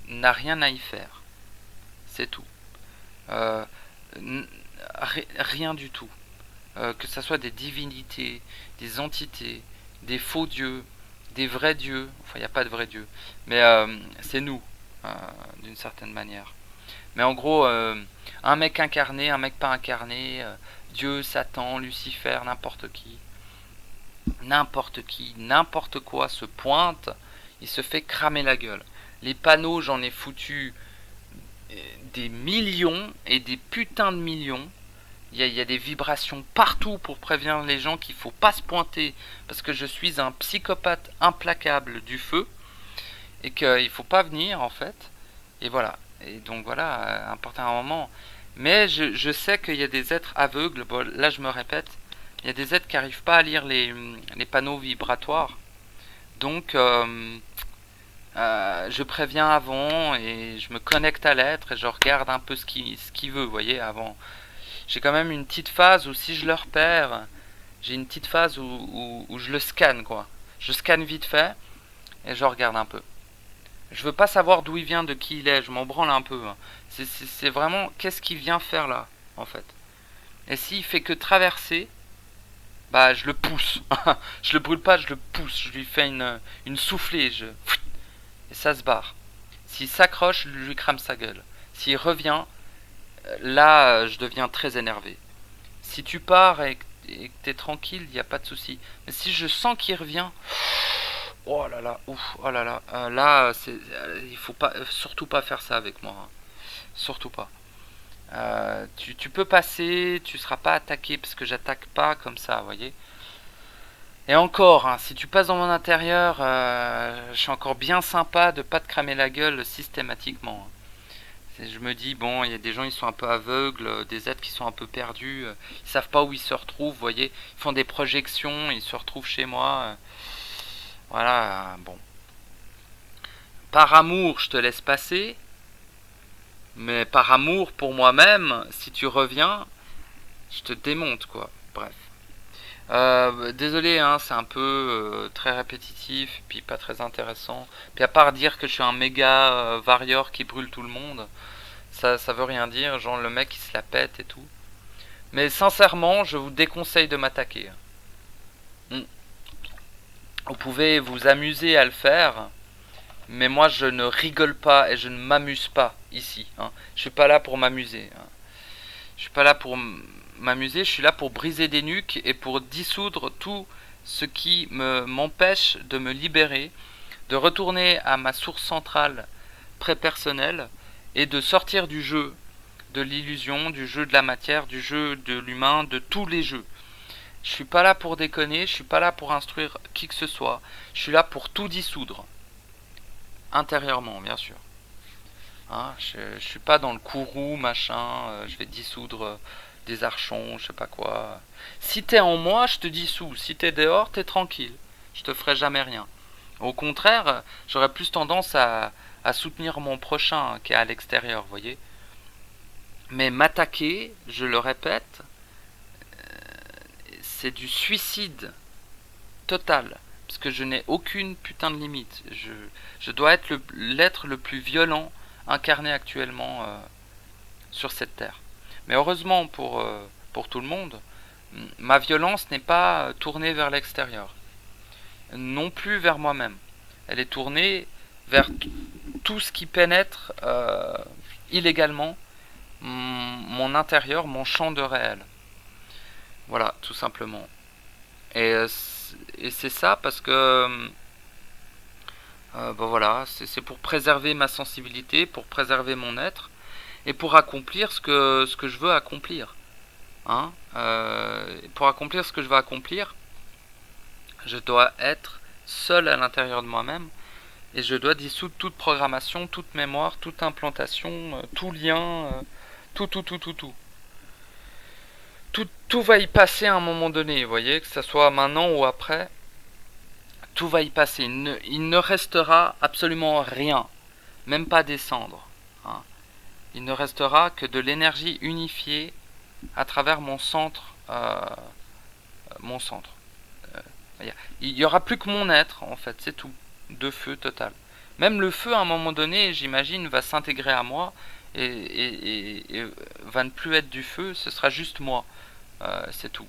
n'a rien à y faire. C'est tout. Euh, rien du tout. Que ce soit des divinités, des entités, des faux dieux, des vrais dieux. Enfin, il n'y a pas de vrais dieux. Mais c'est nous, d'une certaine manière. Mais en gros, un mec incarné, un mec pas incarné, Dieu, Satan, Lucifer, n'importe qui, n'importe quoi se pointe, il se fait cramer la gueule. Les panneaux, j'en ai foutu des millions et des putains de millions. Il y a des vibrations partout pour prévenir les gens qu'il ne faut pas se pointer parce que je suis un psychopathe implacable du feu et qu'il ne faut pas venir en fait. Et voilà. Et donc voilà, important un moment. Mais je sais qu'il y a des êtres aveugles, bon, là je me répète, il y a des êtres qui n'arrivent pas à lire les panneaux vibratoires. Donc je préviens avant et je me connecte à l'être et je regarde un peu ce qu'il veut, vous voyez, avant. J'ai quand même une petite phase où si je le repère, j'ai une petite phase où je le scanne, quoi. Je scanne vite fait et je regarde un peu. Je veux pas savoir d'où il vient, de qui il est, je m'en branle un peu. Hein. C'est vraiment qu'est-ce qu'il vient faire là, en fait. Et s'il fait que traverser, bah je le pousse. Je le brûle pas, je le pousse. Je lui fais une soufflée, et ça se barre. S'il s'accroche, je lui crame sa gueule. S'il revient, là, je deviens très énervé. Si tu pars et que t'es tranquille, il n'y a pas de souci. Mais si je sens qu'il revient, oh là là, ouf, oh là là, là, il faut pas, surtout pas faire ça avec moi, hein. Surtout pas. Tu peux passer, tu seras pas attaqué parce que j'attaque pas comme ça, vous voyez. Et encore, hein, si tu passes dans mon intérieur, je suis encore bien sympa de pas te cramer la gueule systématiquement. Je me dis, bon, il y a des gens, ils sont un peu aveugles, des êtres qui sont un peu perdus, ils savent pas où ils se retrouvent, vous voyez. Ils font des projections, ils se retrouvent chez moi. Voilà, bon. Par amour, je te laisse passer, mais par amour pour moi-même, si tu reviens, je te démonte, quoi. Bref. Désolé, hein, c'est un peu très répétitif, puis pas très intéressant. Puis à part dire que je suis un méga warrior qui brûle tout le monde, ça veut rien dire, genre le mec il se la pète et tout. Mais sincèrement, je vous déconseille de m'attaquer. Vous pouvez vous amuser à le faire, mais moi je ne rigole pas et je ne m'amuse pas ici. Hein. Je suis pas là pour m'amuser. Hein. Je suis pas là pour m'amuser, je suis là pour briser des nuques et pour dissoudre tout ce qui m'empêche de me libérer, de retourner à ma source centrale pré-personnelle et de sortir du jeu de l'illusion, du jeu de la matière, du jeu de l'humain, de tous les jeux. Je suis pas là pour déconner, je suis pas là pour instruire qui que ce soit, je suis là pour tout dissoudre. Intérieurement, bien sûr. Hein, je suis pas dans le courroux, machin, je vais dissoudre des archons, je sais pas quoi. Si t'es en moi, je te dissous. Si t'es dehors, t'es tranquille. Je te ferai jamais rien. Au contraire, j'aurais plus tendance à soutenir mon prochain qui est à l'extérieur, vous voyez. Mais m'attaquer, je le répète, c'est du suicide total. Parce que je n'ai aucune putain de limite. Je dois être l'être le plus violent incarné actuellement sur cette terre. Mais heureusement pour tout le monde, ma violence n'est pas tournée vers l'extérieur. Non plus vers moi-même. Elle est tournée vers tout ce qui pénètre illégalement mon intérieur, mon champ de réel. Voilà, tout simplement. Et c'est ça parce que voilà, c'est pour préserver ma sensibilité, pour préserver mon être et pour accomplir ce que je veux accomplir. Hein, pour accomplir ce que je veux accomplir, je dois être seul à l'intérieur de moi-même et je dois dissoudre toute programmation, toute mémoire, toute implantation, tout lien, tout. Tout va y passer à un moment donné, vous voyez, que ce soit maintenant ou après, tout va y passer. Il ne restera absolument rien, même pas des cendres. Hein. Il ne restera que de l'énergie unifiée à travers mon centre. Mon centre. Il n'y aura plus que mon être, en fait, c'est tout. De feu total. Même le feu, à un moment donné, j'imagine, va s'intégrer à moi et va ne plus être du feu, ce sera juste moi. C'est tout.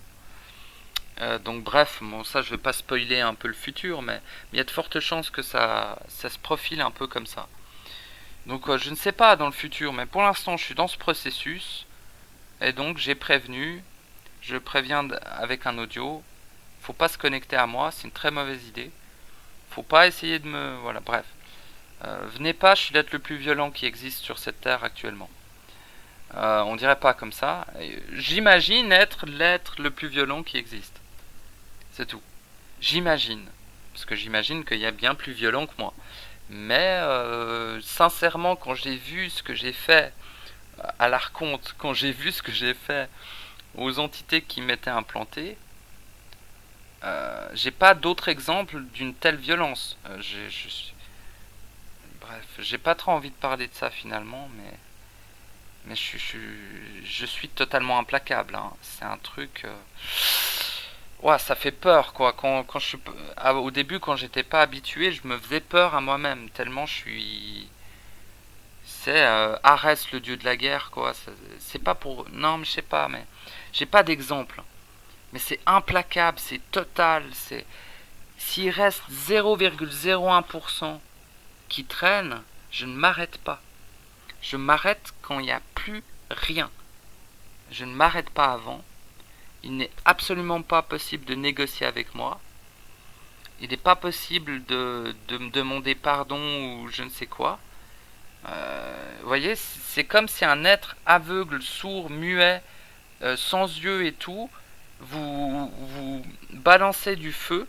Donc bref, bon, ça je vais pas spoiler un peu le futur, mais il y a de fortes chances que ça se profile un peu comme ça. Donc je ne sais pas dans le futur, mais pour l'instant je suis dans ce processus, et donc j'ai prévenu, je préviens avec un audio, faut pas se connecter à moi, c'est une très mauvaise idée. Faut pas essayer de me... Voilà, bref. Venez pas, je suis l'être le plus violent qui existe sur cette terre actuellement. On dirait pas comme ça. J'imagine être l'être le plus violent qui existe. C'est tout. J'imagine. Parce que j'imagine qu'il y a bien plus violent que moi. Mais sincèrement, quand j'ai vu ce que j'ai fait à l'Archonte, quand j'ai vu ce que j'ai fait aux entités qui m'étaient implantées, j'ai pas d'autre exemple d'une telle violence. Bref, j'ai pas trop envie de parler de ça finalement, mais je suis totalement implacable. Hein. C'est un truc. Ouais, ça fait peur quoi. Quand je suis au début, quand j'étais pas habitué, je me faisais peur à moi-même tellement je suis. C'est Arès, le dieu de la guerre quoi. C'est pas pour. Non, mais je sais pas, mais j'ai pas d'exemple. Mais c'est implacable, c'est total. C'est s'il reste 0,01% qui traîne, je ne m'arrête pas. Je m'arrête quand il n'y a plus rien. Je ne m'arrête pas avant. Il n'est absolument pas possible de négocier avec moi. Il n'est pas possible de me demander pardon ou je ne sais quoi. Vous voyez, c'est comme si un être aveugle, sourd, muet, sans yeux et tout, vous balancez du feu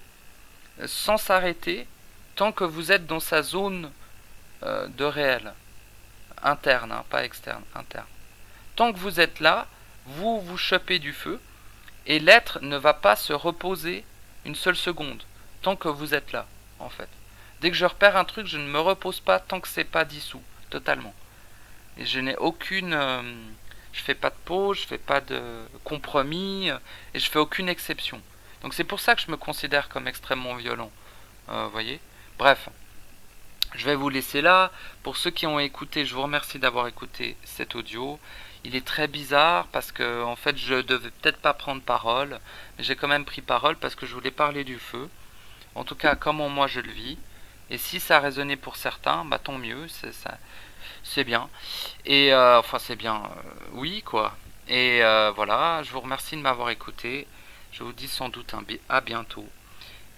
sans s'arrêter tant que vous êtes dans sa zone de réel. Interne, hein, pas externe, interne. Tant que vous êtes là, vous chopez du feu et l'être ne va pas se reposer une seule seconde tant que vous êtes là, en fait. Dès que je repère un truc, je ne me repose pas tant que c'est pas dissous, totalement. Et je n'ai aucune... je fais pas de pause, je fais pas de compromis, et je fais aucune exception. Donc c'est pour ça que je me considère comme extrêmement violent. Vous voyez. Bref, je vais vous laisser là. Pour ceux qui ont écouté, je vous remercie d'avoir écouté cet audio. Il est très bizarre parce que en fait je devais peut-être pas prendre parole, mais j'ai quand même pris parole parce que je voulais parler du feu. En tout cas, comment moi je le vis. Et si ça a résonné pour certains, bah tant mieux, c'est bien. Et enfin c'est bien, oui quoi. Et voilà, je vous remercie de m'avoir écouté. Je vous dis sans doute à bientôt.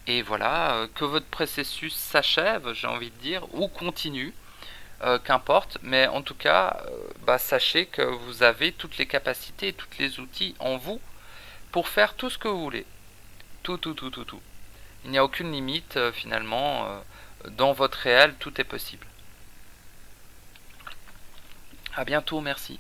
Et voilà, que votre processus s'achève, j'ai envie de dire, ou continue, qu'importe. Mais en tout cas, bah, sachez que vous avez toutes les capacités et tous les outils en vous pour faire tout ce que vous voulez. Tout, tout, tout, tout, tout. Il n'y a aucune limite finalement. Dans votre réel, tout est possible. À bientôt, merci.